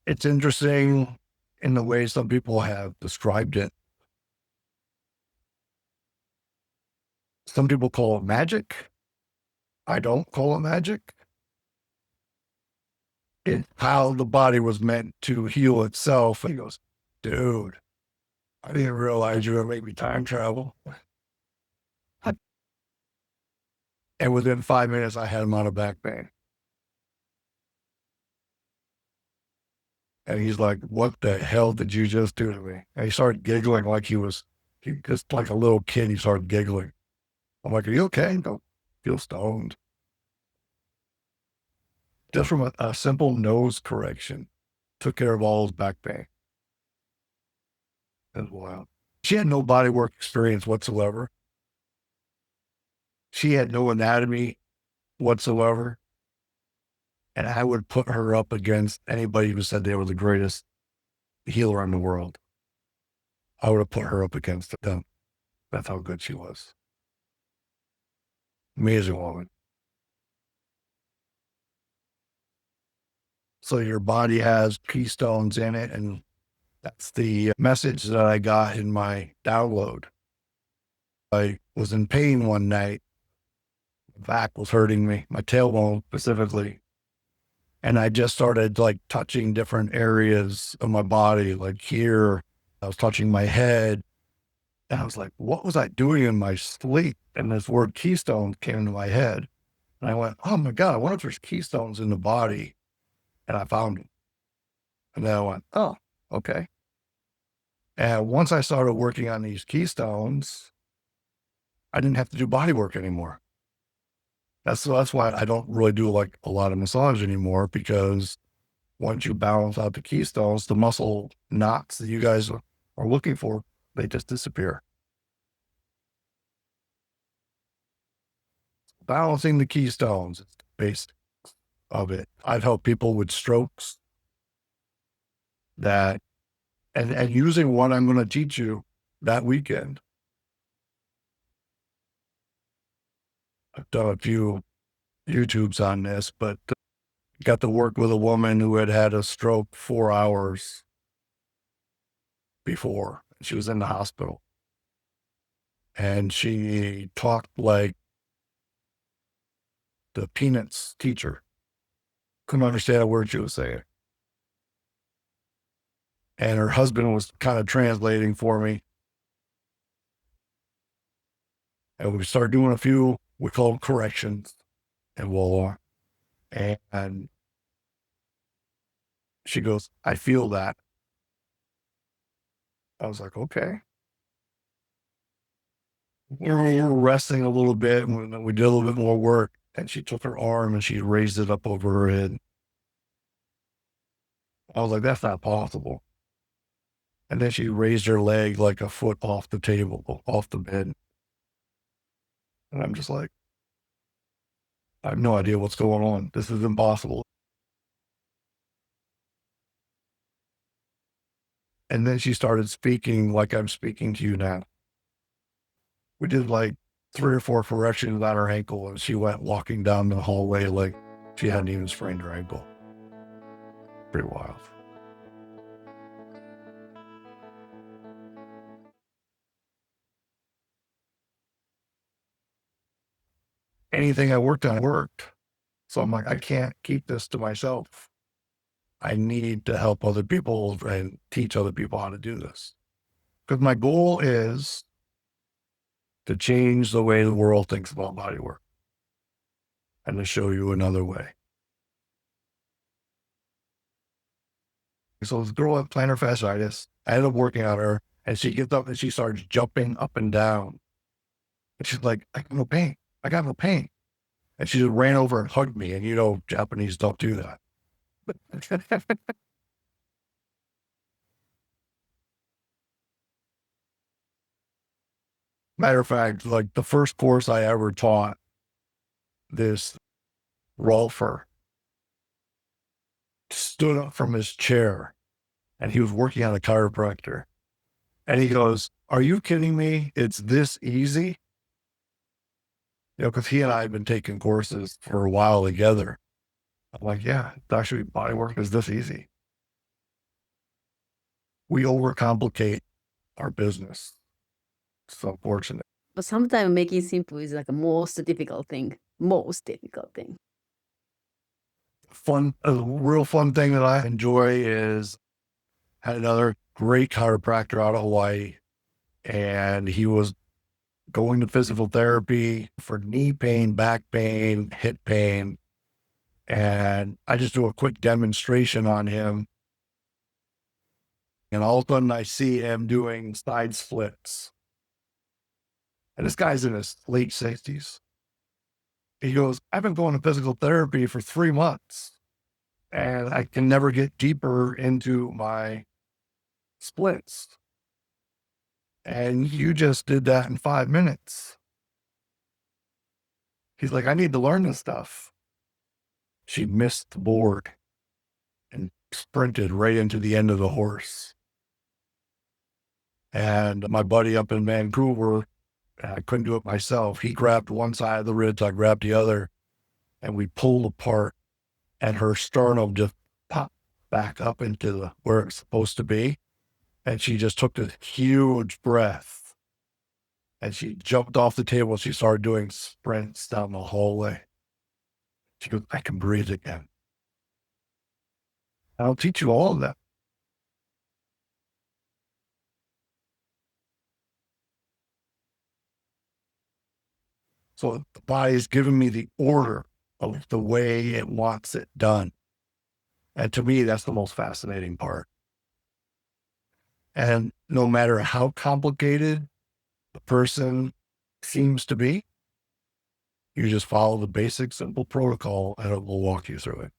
It's interesting in the way some people have described it. Some people call it magic. I don't call it magic. It's how the body was meant to heal itself. And he goes, dude, I didn't realize you were going to make me time travel. And within 5 minutes, I had him out of back pain. And he's like, what the hell did you just do to me? And he started giggling like he just like a little kid. He started giggling. I'm like, are you okay? Don't feel stoned. Just from a simple nose correction, took care of all his back pain. That's wild. She had no body work experience whatsoever. She had no anatomy whatsoever. And I would put her up against anybody who said they were the greatest healer in the world. I would have put her up against them. That's how good she was. Amazing woman. So your body has keystones in it, and that's the message that I got in my download. I was in pain one night. My back was hurting me, my tailbone specifically. And I just started like touching different areas of my body, like here. I was touching my head. And I was like, what was I doing in my sleep? And this word keystone came into my head. And I went, oh my God, I wonder if there's keystones in the body. And I found them. And then I went, oh, okay. And once I started working on these keystones, I didn't have to do body work anymore. That's why I don't really do like a lot of massage anymore, because once you balance out the keystones, the muscle knots that you guys are looking for, they just disappear. Balancing the keystones is the base of it. I've helped people with strokes that, and using what I'm going to teach you that weekend. I've done a few YouTubes on this, but got to work with a woman who had had a stroke 4 hours before. She was in the hospital and she talked like the Peanuts teacher. Couldn't understand a word she was saying. And her husband was kind of translating for me. And we started doing a few, we call them corrections, and voila. And she goes, I feel that. I was like, okay. We were resting a little bit, and we did a little bit more work. And she took her arm and she raised it up over her head. I was like, that's not possible. And then she raised her leg like a foot off the table, off the bed. And I'm just like, I have no idea what's going on. This is impossible. And then she started speaking like I'm speaking to you now. We did like 3 or 4 corrections on her ankle, and she went walking down the hallway like she hadn't even sprained her ankle. Pretty wild. Anything I worked on worked. So I'm like, I can't keep this to myself. I need to help other people and teach other people how to do this. Because my goal is to change the way the world thinks about body work and to show you another way. So this girl had plantar fasciitis. I ended up working on her, and she gets up and she starts jumping up and down. And she's like, I got no pain. I got no pain. And she just ran over and hugged me. And you know, Japanese don't do that. Matter of fact, like the first course I ever taught, this rolfer stood up from his chair and he was working on a chiropractor. And he goes, are you kidding me? It's this easy? You know, because he and I have been taking courses for a while together. I'm like, yeah, it's actually body work is this easy. We overcomplicate our business. It's unfortunate. But sometimes making simple is like the most difficult thing. Most difficult thing. A real fun thing that I enjoy is had another great chiropractor out of Hawaii, and he was going to physical therapy for knee pain, back pain, hip pain. And I just do a quick demonstration on him. And all of a sudden I see him doing side splits. And this guy's in his late 60s. He goes, I've been going to physical therapy for 3 months and I can never get deeper into my splits. And you just did that in 5 minutes. He's like, I need to learn this stuff. She missed the board and sprinted right into the end of the horse. And my buddy up in Vancouver, I couldn't do it myself. He grabbed one side of the ribs, I grabbed the other, and we pulled apart, and her sternum just popped back up into where it's supposed to be. And she just took a huge breath, and she jumped off the table. She started doing sprints down the hallway. She goes, I can breathe again. I'll teach you all of that. So the body's giving me the order of the way it wants it done. And to me, that's the most fascinating part. And no matter how complicated the person seems to be, you just follow the basic, simple protocol and it will walk you through it.